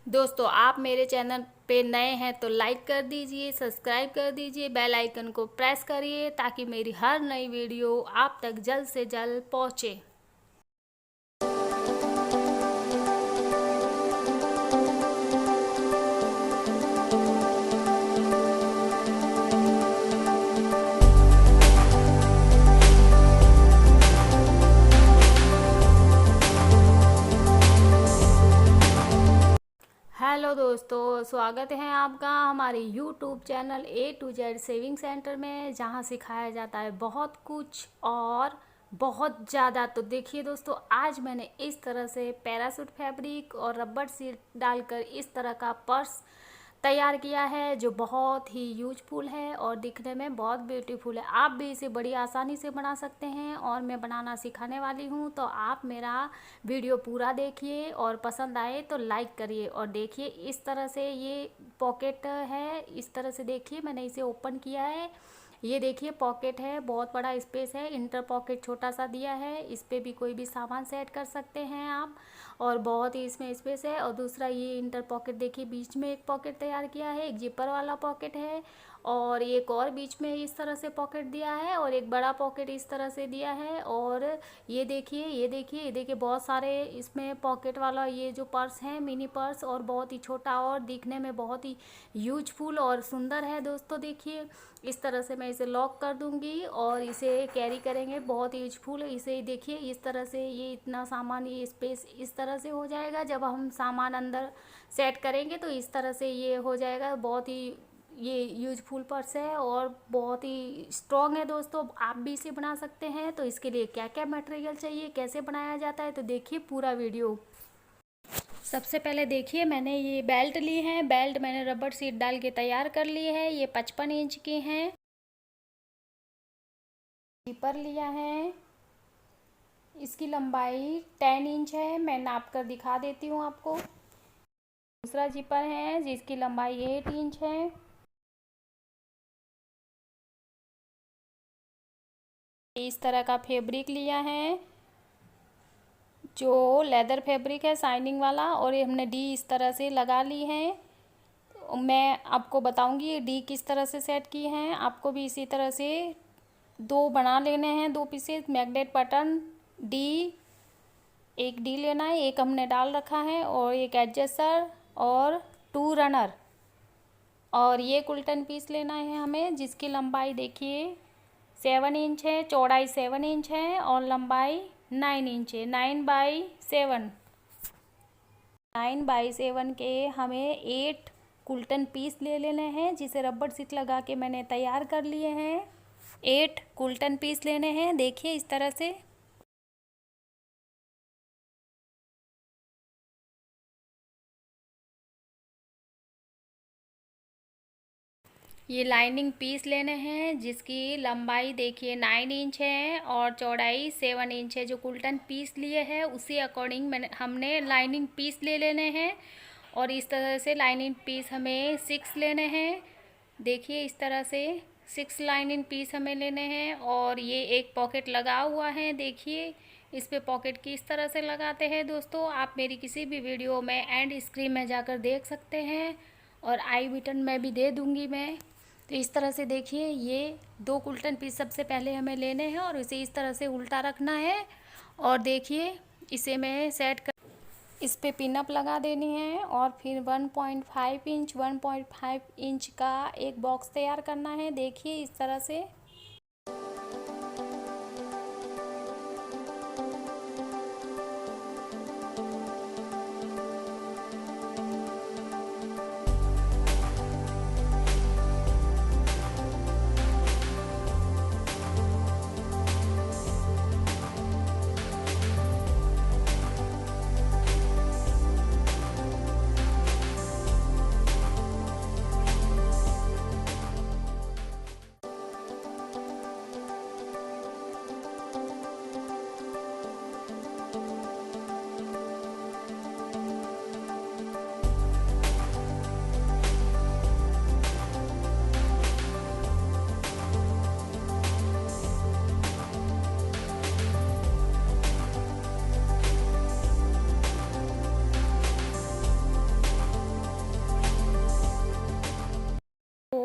दोस्तों, आप मेरे चैनल पे नए हैं तो लाइक कर दीजिए, सब्सक्राइब कर दीजिए, बेल आइकन को प्रेस करिए ताकि मेरी हर नई वीडियो आप तक जल्द से जल्द पहुंचे। हेलो दोस्तों, स्वागत है आपका हमारे YouTube channel A to Z saving centre में, जहां सिखाया जाता है बहुत कुछ और बहुत ज़्यादा। तो देखिए दोस्तों, आज मैंने इस तरह से पैरासूट फैब्रिक और रबड़ सीट डालकर इस तरह का पर्स तैयार किया है, जो बहुत ही यूजफुल है और दिखने में बहुत ब्यूटीफुल है। आप भी इसे बड़ी आसानी से बना सकते हैं और मैं बनाना सिखाने वाली हूँ। तो आप मेरा वीडियो पूरा देखिए और पसंद आए तो लाइक करिए। और देखिए, इस तरह से ये पॉकेट है, इस तरह से देखिए मैंने इसे ओपन किया है। ये देखिए पॉकेट है, बहुत बड़ा स्पेस है, इंटर पॉकेट छोटा सा दिया है, इस पे भी कोई भी सामान सेट कर सकते हैं आप, और बहुत ही इसमें स्पेस है। और दूसरा ये इंटर पॉकेट देखिए, बीच में एक पॉकेट तैयार किया है, एक जिपर वाला पॉकेट है, और एक और बीच में इस तरह से पॉकेट दिया है, और एक बड़ा पॉकेट इस तरह से दिया है। और ये देखिए, ये देखिए बहुत सारे इसमें पॉकेट वाला ये जो पर्स है, मिनी पर्स, और बहुत ही छोटा और दिखने में बहुत ही यूजफुल और सुंदर है। दोस्तों देखिए, इस तरह से मैं इसे लॉक कर दूंगी और इसे कैरी करेंगे, बहुत यूजफुल है। इसे देखिए, इस तरह से ये इतना सामान, ये स्पेस इस तरह से हो जाएगा। जब हम सामान अंदर सेट करेंगे तो इस तरह से ये हो जाएगा। बहुत ही ये यूजफुल पर्स है और बहुत ही स्ट्रॉन्ग है। दोस्तों, आप भी इसे बना सकते हैं। तो इसके लिए क्या क्या मटेरियल चाहिए, कैसे बनाया जाता है, तो देखिए पूरा वीडियो। सबसे पहले देखिए, मैंने ये बेल्ट ली है। बेल्ट मैंने रबड़ सीट डाल के तैयार कर ली है। ये 55 इंच की हैं। जिपर लिया है, इसकी लंबाई 10 इंच है। मैं नाप कर दिखा देती हूँ आपको। दूसरा जिपर है जिसकी लंबाई 8 इंच है। इस तरह का फैब्रिक लिया है, जो लेदर फैब्रिक है, शाइनिंग वाला, और ये हमने डी इस तरह से लगा ली है। मैं आपको बताऊंगी ये डी किस तरह से सेट की हैं। आपको भी इसी तरह से दो बना लेने हैं, दो पीसेस मैग्नेट पैटर्न डी। एक डी लेना है, एक हमने डाल रखा है, और एक एडजस्टर और 2 रनर। और ये कुल्टन पीस लेना है हमें, जिसकी लंबाई देखिए 7 इंच है, चौड़ाई 7 इंच है, और लंबाई 9 इंच है। 9/7, 9/7 के हमें 8 कुल्टन पीस ले लेने हैं, जिसे रबड़ सीट लगा के मैंने तैयार कर लिए हैं। 8 कुल्टन पीस लेने हैं, देखिए इस तरह से। ये लाइनिंग पीस लेने हैं, जिसकी लंबाई देखिए 9 इंच है और चौड़ाई 7 इंच है। जो कुल्टन पीस लिए हैं उसी अकॉर्डिंग हमने लाइनिंग पीस ले लेने हैं। और इस तरह से लाइनिंग पीस हमें 6 लेने हैं। देखिए इस तरह से 6 लाइनिंग पीस हमें लेने हैं। और ये एक पॉकेट लगा हुआ है, देखिए इस पे पॉकेट किस तरह से लगाते हैं। दोस्तों, आप मेरी किसी भी वीडियो में एंड स्क्रीन में जाकर देख सकते हैं, और आई बटन में भी दे दूंगी मैं। तो इस तरह से देखिए, ये 2 कुल्टन पीस सबसे पहले हमें लेने हैं और इसे इस तरह से उल्टा रखना है। और देखिए, इसे मैं सेट कर इस पे पिनअप लगा देनी है, और फिर 1.5 इंच का एक बॉक्स तैयार करना है। देखिए इस तरह से।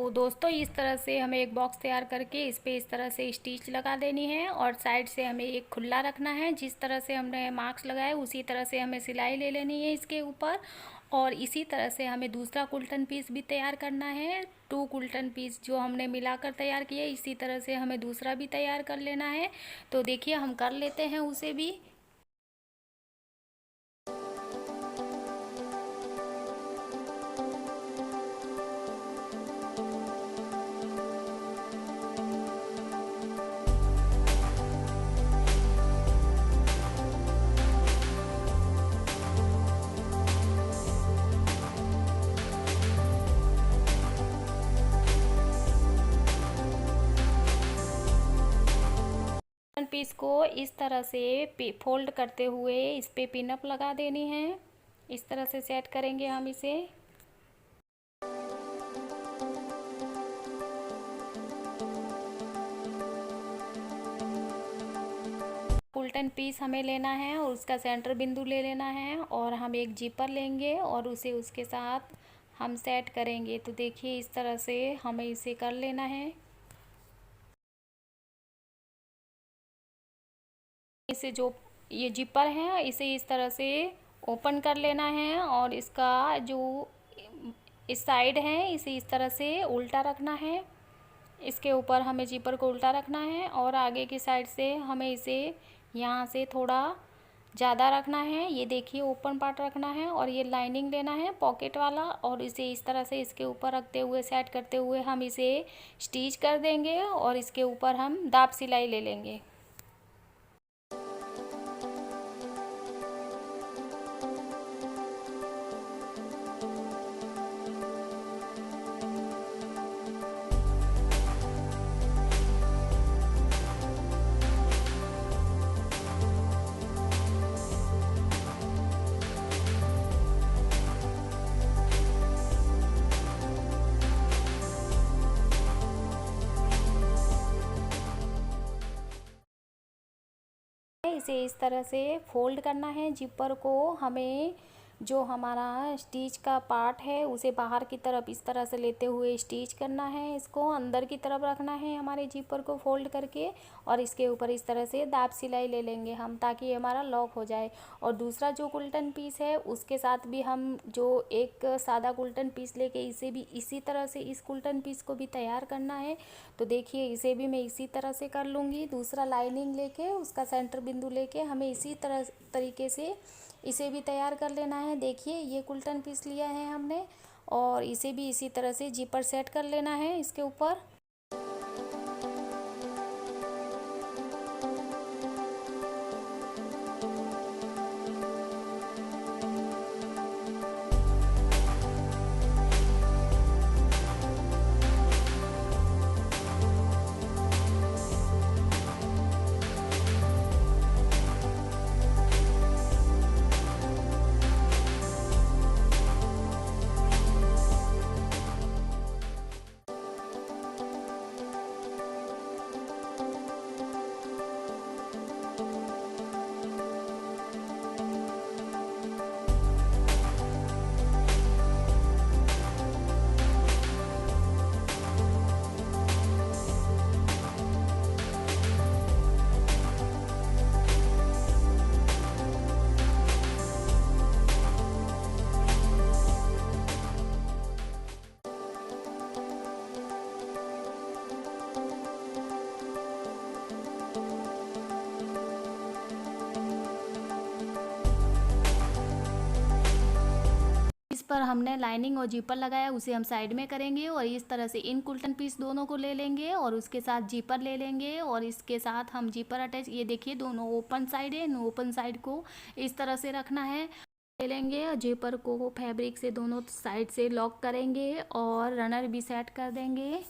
तो दोस्तों इस तरह से हमें एक बॉक्स तैयार करके इस पे इस तरह से स्टिच लगा देनी है और साइड से हमें एक खुला रखना है। जिस तरह से हमने मार्क्स लगाए उसी तरह से हमें सिलाई ले लेनी है इसके ऊपर। और इसी तरह से हमें दूसरा कुल्टन पीस भी तैयार करना है। 2 कुल्टन पीस जो हमने मिलाकर तैयार किए, इसी तरह से हमें दूसरा भी तैयार कर लेना है। तो देखिए हम कर लेते हैं उसे भी। पीस को इस तरह से फोल्ड करते हुए इस पे पिनअप लगा देनी है। इस तरह से सेट करेंगे हम इसे। कुल्टन पीस हमें लेना है और उसका सेंटर बिंदु ले लेना है और हम एक जिपर लेंगे और उसे उसके साथ हम सेट करेंगे। तो देखिए इस तरह से हमें इसे कर लेना है। इसे जो ये जिपर है इसे इस तरह से ओपन कर लेना है और इसका जो इस साइड है इसे इस तरह से उल्टा रखना है। इसके ऊपर हमें जिपर को उल्टा रखना है और आगे की साइड से हमें इसे यहाँ से थोड़ा ज़्यादा रखना है। ये देखिए ओपन पार्ट रखना है और ये लाइनिंग लेना है पॉकेट वाला और इसे इस तरह से इसके ऊपर रखते हुए सेट करते हुए हम इसे स्टिच कर देंगे और इसके ऊपर हम दाब सिलाई ले लेंगे। इसे इस तरह से फोल्ड करना है। जिपर को हमें जो हमारा स्टिच का पार्ट है उसे बाहर की तरफ इस तरह से लेते हुए स्टिच करना है। इसको अंदर की तरफ रखना है हमारे जिपर को फोल्ड करके और इसके ऊपर इस तरह से दाब सिलाई ले लेंगे हम, ताकि ये हमारा लॉक हो जाए। और दूसरा जो कुल्टन पीस है उसके साथ भी हम जो एक सादा कुल्टन पीस लेके इसे भी इसी तरह से इस कुल्टन पीस को भी तैयार करना है। तो देखिए इसे भी मैं इसी तरह से कर लूँगी। दूसरा लाइनिंग लेके उसका सेंटर बिंदु लेके हमें इसी तरीके से इसे भी तैयार कर लेना है। देखिए ये कुल्टन पीस लिया है हमने और इसे भी इसी तरह से जिपर सेट कर लेना है इसके ऊपर। पर हमने लाइनिंग और जीपर लगाया उसे हम साइड में करेंगे और इस तरह से इन कुल्टन पीस दोनों को ले लेंगे और उसके साथ जीपर ले लेंगे और इसके साथ हम जीपर अटैच, ये देखिए दोनों ओपन साइड है, ओपन साइड को इस तरह से रखना है। ले लेंगे और जीपर को फैब्रिक से दोनों साइड से लॉक करेंगे और रनर भी सेट कर देंगे।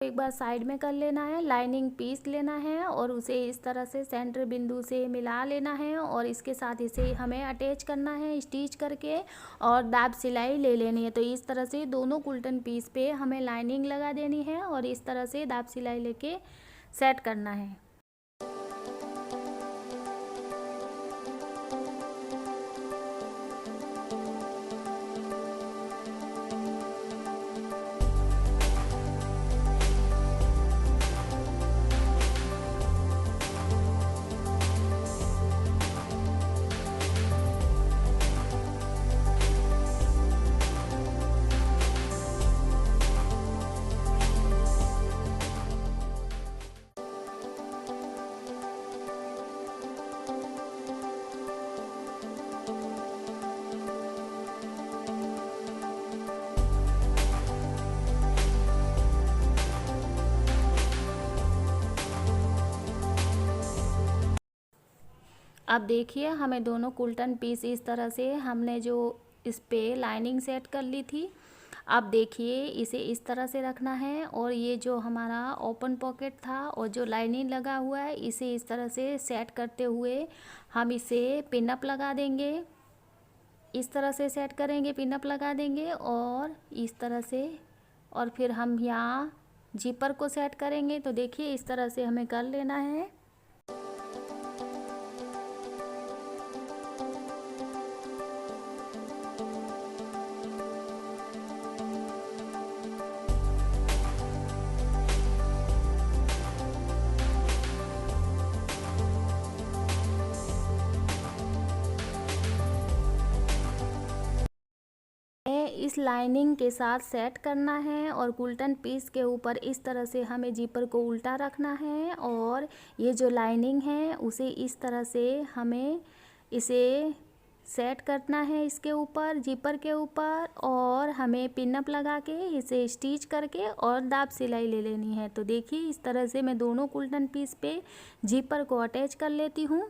एक बार साइड में कर लेना है, लाइनिंग पीस लेना है और उसे इस तरह से सेंटर बिंदु से मिला लेना है और इसके साथ इसे हमें अटैच करना है स्टिच करके और दाब सिलाई ले लेनी है। तो इस तरह से दोनों कुल्टन पीस पे हमें लाइनिंग लगा देनी है और इस तरह से दाब सिलाई लेके सेट करना है। अब देखिए हमें दोनों कुल्टन पीस इस तरह से हमने जो इस पे लाइनिंग सेट कर ली थी। अब देखिए इसे इस तरह से रखना है और ये जो हमारा ओपन पॉकेट था और जो लाइनिंग लगा हुआ है इसे इस तरह से सेट करते हुए हम इसे पिन अप लगा देंगे। इस तरह से सेट करेंगे, पिन अप लगा देंगे और इस तरह से, और फिर हम यहाँ जिपर को सेट करेंगे। तो देखिए इस तरह से हमें कर लेना है। इस लाइनिंग के साथ सेट करना है और कुल्टन पीस के ऊपर इस तरह से हमें जिपर को उल्टा रखना है और ये जो लाइनिंग है उसे इस तरह से हमें इसे सेट करना है इसके ऊपर, जिपर के ऊपर, और हमें पिन अप लगा के इसे स्टिच करके और दाब सिलाई ले लेनी है। तो देखिए इस तरह से मैं दोनों कुल्टन पीस पे जिपर को अटैच कर लेती हूँ।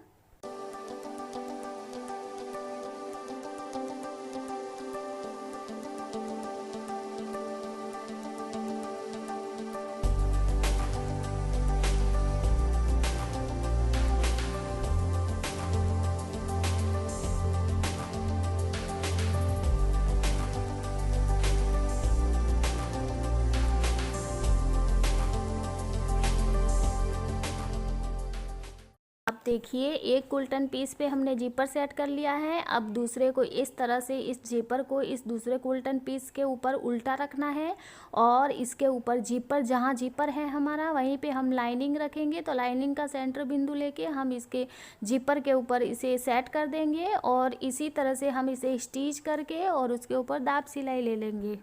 देखिए एक कुल्टन पीस पे हमने जिपर सेट कर लिया है। अब दूसरे को इस तरह से इस जिपर को इस दूसरे कुल्टन पीस के ऊपर उल्टा रखना है और इसके ऊपर जिपर, जहाँ जिपर है हमारा वहीं पे हम लाइनिंग रखेंगे। तो लाइनिंग का सेंटर बिंदु लेके हम इसके जिपर के ऊपर इसे सेट कर देंगे और इसी तरह से हम इसे स्टिच करके और उसके ऊपर दाब सिलाई ले लेंगे।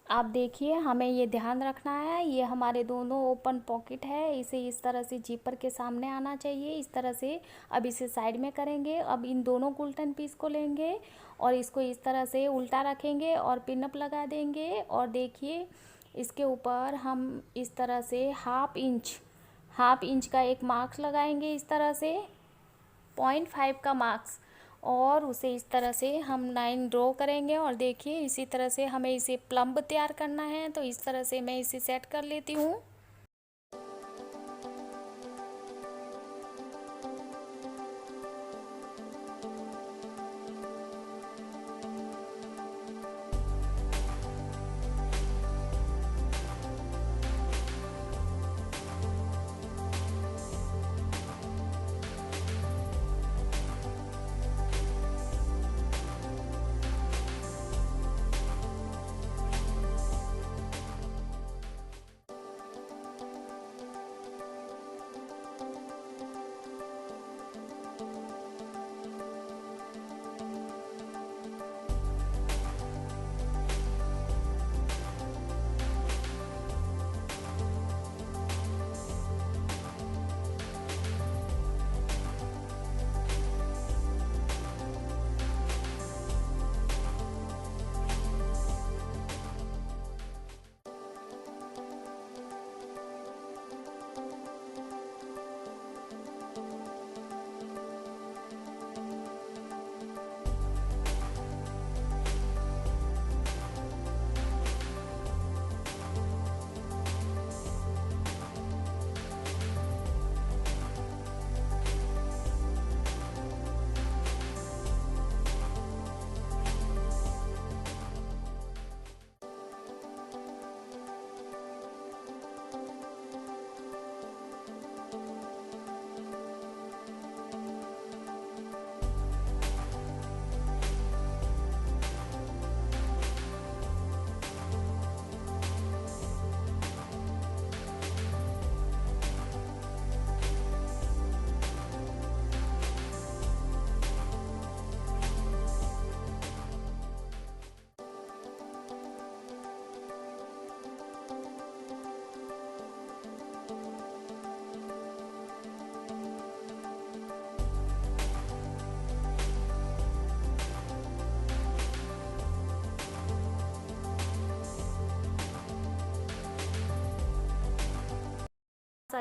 आप देखिए हमें ये ध्यान रखना है, ये हमारे दोनों ओपन पॉकेट है, इसे इस तरह से जिपर के सामने आना चाहिए इस तरह से। अब इसे साइड में करेंगे। अब इन दोनों कुल्टन पीस को लेंगे और इसको इस तरह से उल्टा रखेंगे और पिन अप लगा देंगे और देखिए इसके ऊपर हम इस तरह से हाफ इंच का एक मार्क्स लगाएंगे इस तरह से, 0.5 का मार्क्स, और उसे इस तरह से हम लाइन ड्रॉ करेंगे। और देखिए इसी तरह से हमें इसे प्लम्ब तैयार करना है। तो इस तरह से मैं इसे सेट कर लेती हूँ।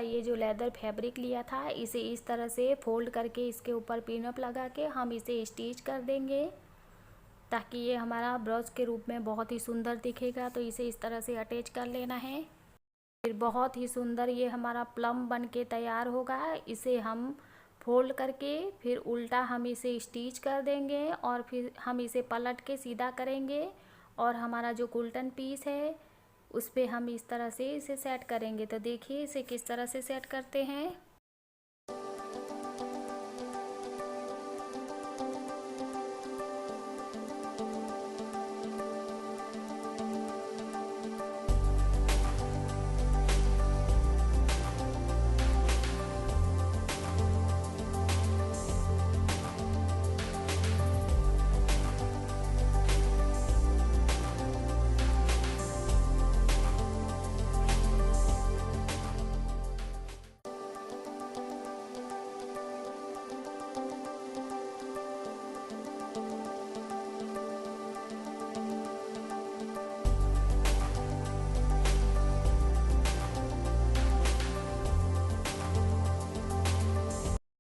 ये जो लेदर फैब्रिक लिया था इसे इस तरह से फोल्ड करके इसके ऊपर पिनअप लगा के हम इसे स्टिच कर देंगे, ताकि ये हमारा ब्लाउज के रूप में बहुत ही सुंदर दिखेगा। तो इसे इस तरह से अटैच कर लेना है। फिर बहुत ही सुंदर ये हमारा प्लम बन के तैयार होगा। इसे हम फोल्ड करके फिर उल्टा हम इसे स्टिच कर देंगे और फिर हम इसे पलट के सीधा करेंगे और हमारा जो कुल्टन पीस है उस पे हम इस तरह से इसे सेट करेंगे। तो देखिए इसे किस तरह से सेट करते हैं।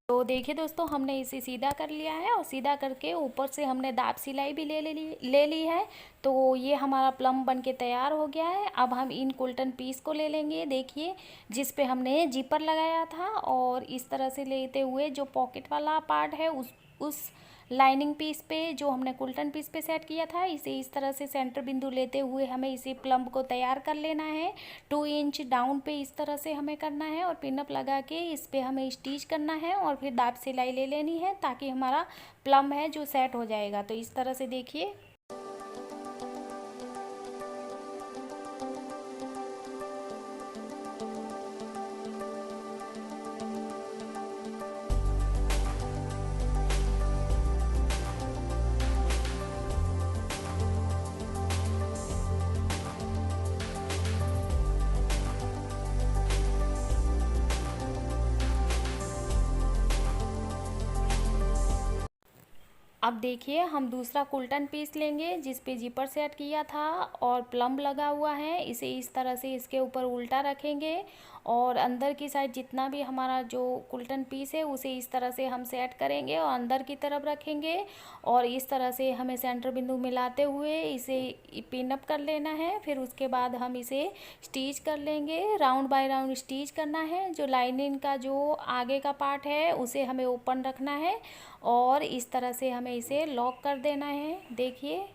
तो देखिए दोस्तों, हमने इसे सीधा कर लिया है और सीधा करके ऊपर से हमने दाब सिलाई भी ले ली है। तो ये हमारा प्लम बन के तैयार हो गया है। अब हम इन कुल्टन पीस को ले लेंगे, देखिए जिस पे हमने जीपर लगाया था, और इस तरह से लेते हुए जो पॉकेट वाला पार्ट है उस लाइनिंग पीस पे जो हमने कुल्टन पीस पे सेट किया था, इसे इस तरह से सेंटर बिंदु लेते हुए हमें इसे प्लम को तैयार कर लेना है। 2 इंच डाउन पे इस तरह से हमें करना है और पिनअप लगा के इस पे हमें स्टिच करना है और फिर दाब सिलाई ले लेनी है, ताकि हमारा प्लम है जो सेट हो जाएगा। तो इस तरह से देखिए। अब देखिए हम दूसरा कुल्टन पीस लेंगे जिस पे जीपर सेट किया था और प्लम लगा हुआ है। इसे इस तरह से इसके ऊपर उल्टा रखेंगे और अंदर की साइड जितना भी हमारा जो कुल्टन पीस है उसे इस तरह से हम सेट करेंगे और अंदर की तरफ रखेंगे और इस तरह से हमें सेंटर बिंदु मिलाते हुए इसे पिन अप कर लेना है। फिर उसके बाद हम इसे स्टिच कर लेंगे, राउंड बाय राउंड स्टिच करना है। जो लाइनिंग का जो आगे का पार्ट है उसे हमें ओपन रखना है और इस तरह से हमें इसे लॉक कर देना है, देखिए।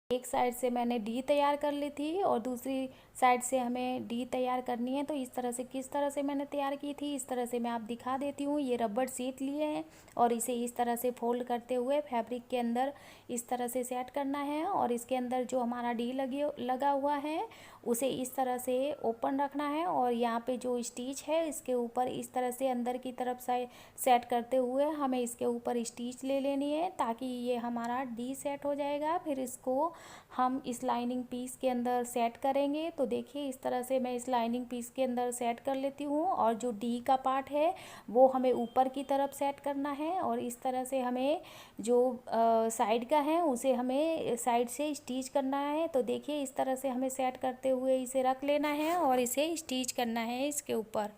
एक साइड से मैंने डी तैयार कर ली थी और दूसरी साइड से हमें डी तैयार करनी है। तो इस तरह से किस तरह से मैंने तैयार की थी, इस तरह से मैं आप दिखा देती हूँ। ये रबड़ शीट लिए हैं और इसे इस तरह से फोल्ड करते हुए फैब्रिक के अंदर इस तरह से सेट करना है और इसके अंदर जो हमारा डी लगा हुआ है उसे इस तरह से ओपन रखना है और यहाँ पे जो स्टिच है इसके ऊपर इस तरह से अंदर की तरफ से सेट करते हुए हमें इसके ऊपर स्टिच ले लेनी है, ताकि ये हमारा डी सेट हो जाएगा। फिर इसको हम इस लाइनिंग पीस के अंदर सेट करेंगे। तो देखिए इस तरह से मैं इस लाइनिंग पीस के अंदर सेट कर लेती हूँ और जो डी का पार्ट है वो हमें ऊपर की तरफ सेट करना है और इस तरह से हमें जो साइड का है उसे हमें साइड से स्टिच करना है। तो देखिए इस तरह से हमें सेट करते हुए इसे रख लेना है और इसे स्टिच करना है इसके ऊपर।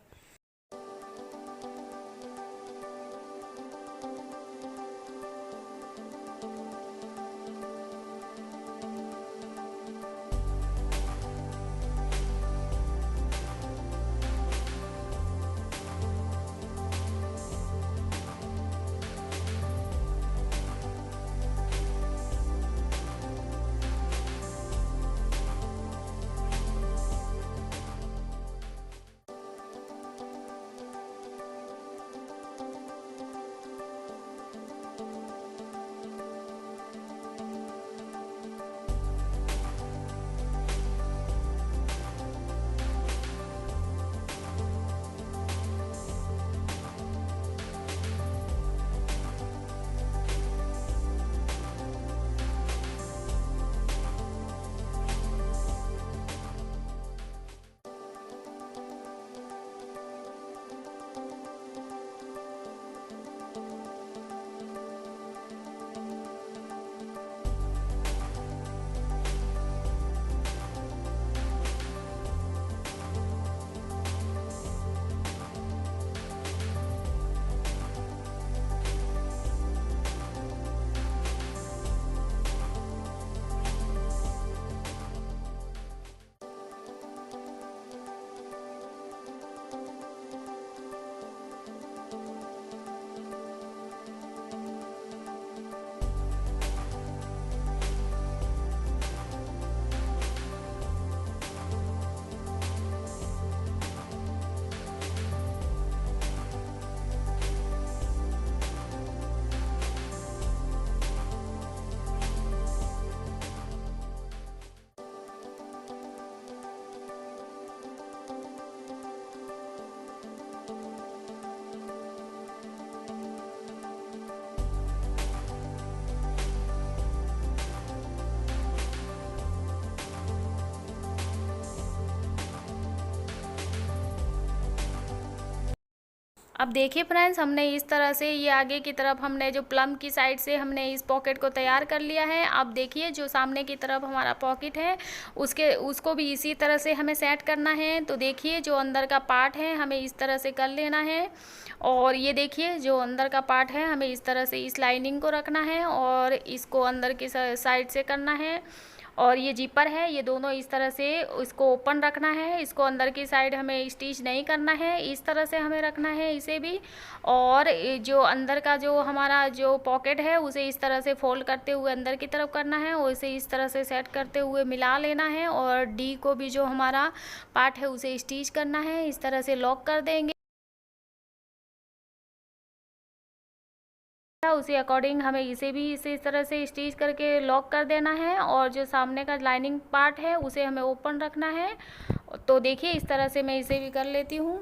अब देखिए फ्रेंड्स, हमने इस तरह से ये आगे की तरफ हमने जो प्लम की साइड से हमने इस पॉकेट को तैयार कर लिया है। अब देखिए जो सामने की तरफ हमारा पॉकेट है उसको भी इसी तरह से हमें सेट करना है। तो देखिए जो अंदर का पार्ट है हमें इस तरह से कर लेना है, और ये देखिए जो अंदर का पार्ट है हमें इस तरह से इस लाइनिंग को रखना है और इसको अंदर की साइड से करना है। और ये जीपर है, ये दोनों इस तरह से इसको ओपन रखना है, इसको अंदर की साइड हमें स्टिच नहीं करना है, इस तरह से हमें रखना है इसे भी। और जो अंदर का जो हमारा जो पॉकेट है उसे इस तरह से फोल्ड करते हुए अंदर की तरफ करना है और इसे इस तरह से सेट करते हुए मिला लेना है। और डी को भी जो हमारा पार्ट है उसे स्टिच करना है, इस तरह से लॉक कर देंगे। उसी अकॉर्डिंग हमें इसे भी इस तरह से स्टिच करके लॉक कर देना है, और जो सामने का लाइनिंग पार्ट है उसे हमें ओपन रखना है। तो देखिए इस तरह से मैं इसे भी कर लेती हूँ।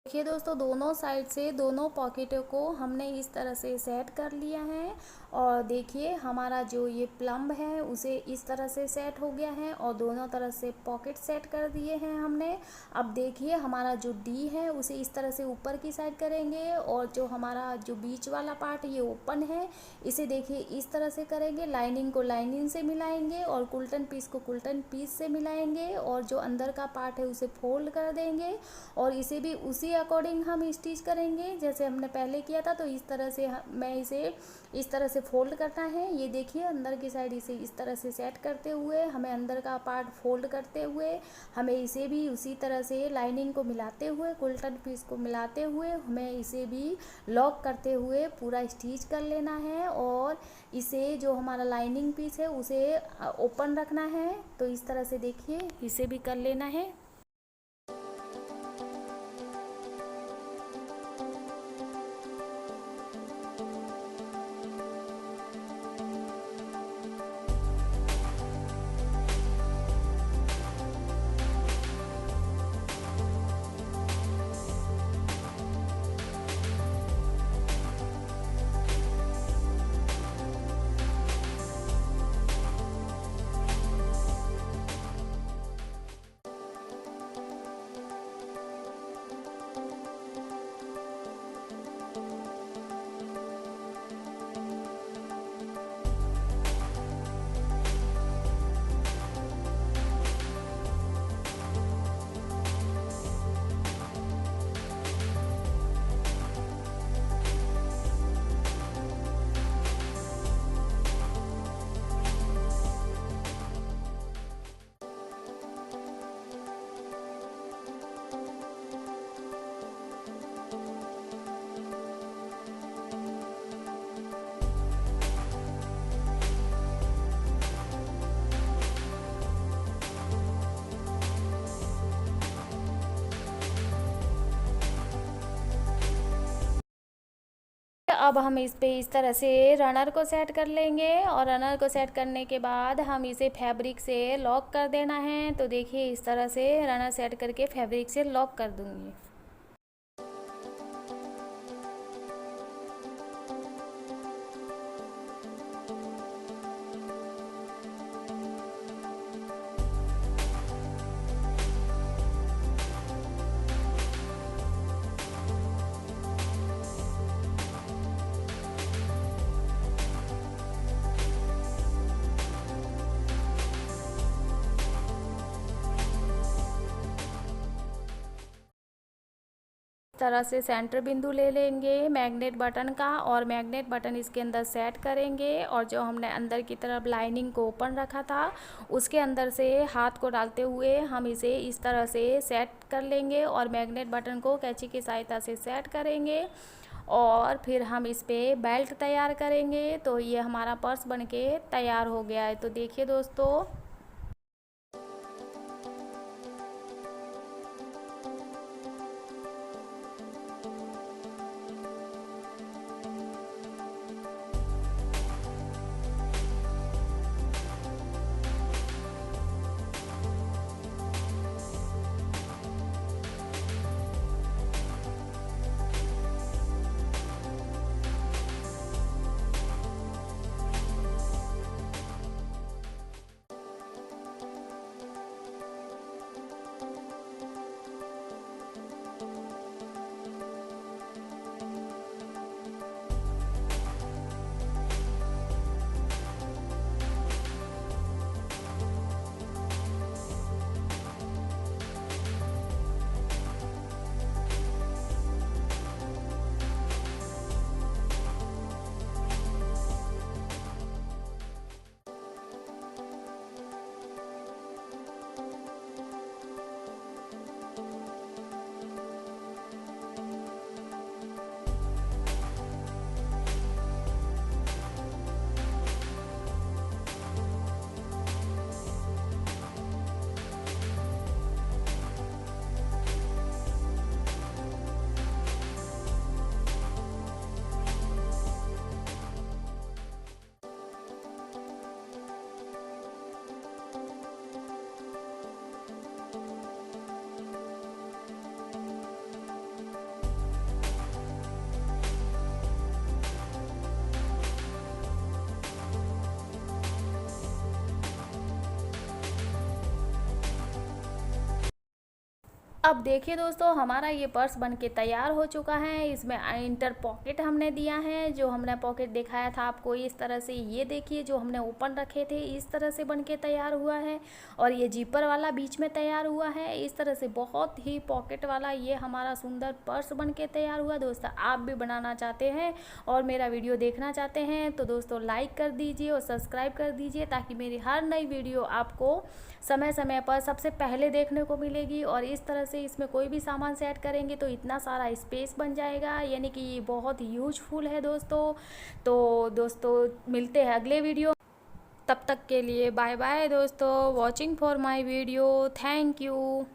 देखिए दोस्तों, दोनों साइड से दोनों पॉकेटों को हमने इस तरह से सेट कर लिया है। और देखिए हमारा जो ये प्लम्ब है उसे इस तरह से सेट हो गया है और दोनों तरफ से पॉकेट सेट कर दिए हैं हमने। अब देखिए हमारा जो डी है उसे इस तरह से ऊपर की साइड करेंगे, और जो हमारा जो बीच वाला पार्ट ये ओपन है इसे देखिए इस तरह से करेंगे, लाइनिंग को लाइनिंग से मिलाएंगे और कुल्टन पीस को कुल्टन पीस से मिलाएंगे, और जो अंदर का पार्ट है उसे फोल्ड कर देंगे और इसे भी उसी अकॉर्डिंग हम स्टिच करेंगे जैसे हमने पहले किया था। तो इस तरह से मैं इसे इस तरह से फोल्ड करना है। ये देखिए अंदर की साइड इसे इस तरह से सेट करते हुए हमें अंदर का पार्ट फोल्ड करते हुए हमें इसे भी उसी तरह से लाइनिंग को मिलाते हुए कुल्टन पीस को मिलाते हुए हमें इसे भी लॉक करते हुए पूरा स्टिच कर लेना है। और इसे जो हमारा लाइनिंग पीस है उसे ओपन रखना है। तो इस तरह से देखिए इसे भी कर लेना है। अब हम इस पे इस तरह से रनर को सेट कर लेंगे, और रनर को सेट करने के बाद हम इसे फैब्रिक से लॉक कर देना है। तो देखिए इस तरह से रनर सेट करके फैब्रिक से लॉक कर दूंगी। तरह से सेंटर बिंदु ले लेंगे मैग्नेट बटन का और मैग्नेट बटन इसके अंदर सेट करेंगे। और जो हमने अंदर की तरफ लाइनिंग को ओपन रखा था उसके अंदर से हाथ को डालते हुए हम इसे इस तरह से सेट कर लेंगे और मैग्नेट बटन को कैंची की सहायता से सेट करेंगे और फिर हम इस पे बेल्ट तैयार करेंगे। तो ये हमारा पर्स बनके तैयार हो गया है। तो देखिए दोस्तों, अब देखिए दोस्तों, हमारा ये पर्स बनके तैयार हो चुका है। इसमें इंटर पॉकेट हमने दिया है, जो हमने पॉकेट दिखाया था आपको इस तरह से। ये देखिए जो हमने ओपन रखे थे इस तरह से बनके तैयार हुआ है और ये जीपर वाला बीच में तैयार हुआ है। इस तरह से बहुत ही पॉकेट वाला ये हमारा सुंदर पर्स बनके तैयार हुआ। दोस्तों आप भी बनाना चाहते हैं और मेरा वीडियो देखना चाहते हैं तो दोस्तों लाइक कर दीजिए और सब्सक्राइब कर दीजिए, ताकि मेरी हर नई वीडियो आपको समय समय पर सबसे पहले देखने को मिलेगी। और इस तरह से इसमें कोई भी सामान सेट करेंगे तो इतना सारा स्पेस बन जाएगा, यानी कि ये बहुत यूजफुल है दोस्तों। तो दोस्तों मिलते हैं अगले वीडियो, तब तक के लिए बाय बाय दोस्तों। Watching for my video, thank you.